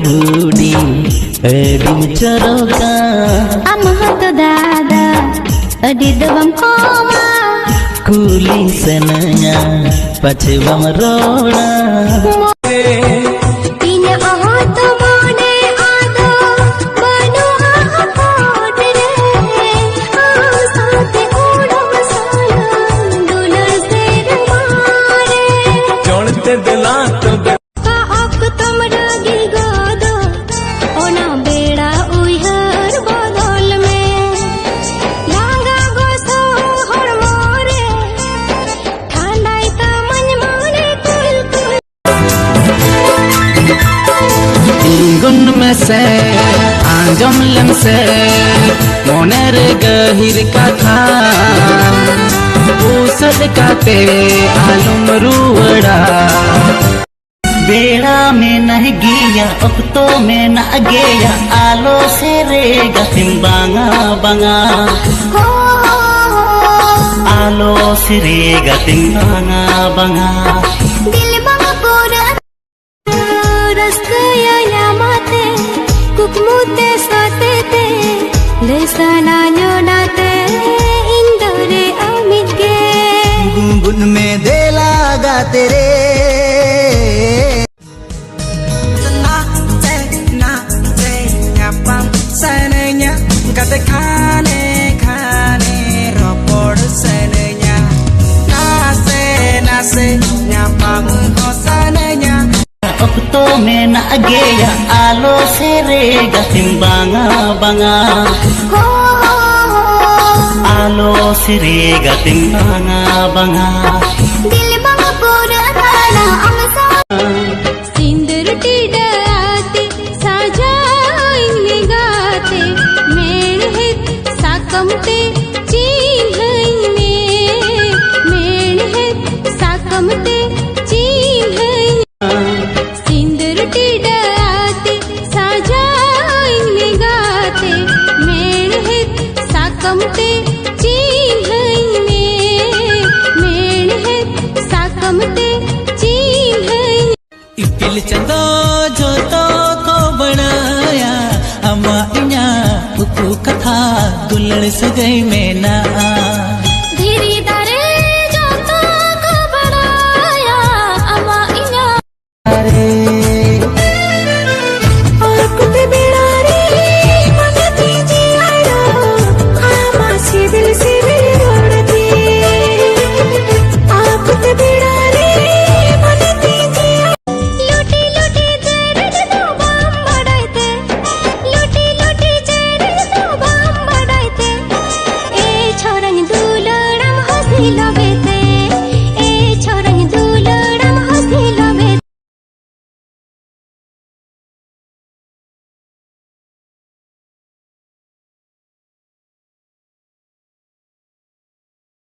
बूढ़ी चरोका तो दादा अडी दबम कोमा कुली सनया पछवम रोड़ा से आंजम लम से मोनेर गहिर कथा पूसद काते आलम रुवड़ा बेड़ा में नह गया अक्तो में न गया आलो से रे गतिम बांगा बांगा आलो से रे गतिम बांगा बांगा दिल बांगा पूरा रस्कया यामाते कुकमुते साते लेसना जोड़ाते इंदोरे अमित के गुनगुन में देला गाते रे kata kane kane ropor senenya nase nyapam ho senenya अक्तो में न गया आलो से रे गतिम बांगा बांगा आलो से रे गतिम बांगा बांगा दिल बांगा पूरा थाना अमसा सिंदूर टीडाते साजाइने गाते मेड़ है साकमते चीन्हने मेड़ है साकमते चीन्हने सिंदूर टीडाते साजाइने गाते मेड़ है साकमते चीन्हने मेड़ है साकमते चीन्हने इपिल चंदो जो तो को बनाया अमा इन्या उकु कथा दुलड़ सगई में ना धीरी दारे जो तो को बनाया अमा इन्या और कुते बिड़ारी मंगती जी आयो आमा सी दिल रोड़ती आप कुते बिड़ारी मंगती जी लूटी लूटी जेरन तो बम बड़ाइते लूटी लूटी जेरन तो बम बड़ाइते ए छोरन दुलड़म हंसी लगे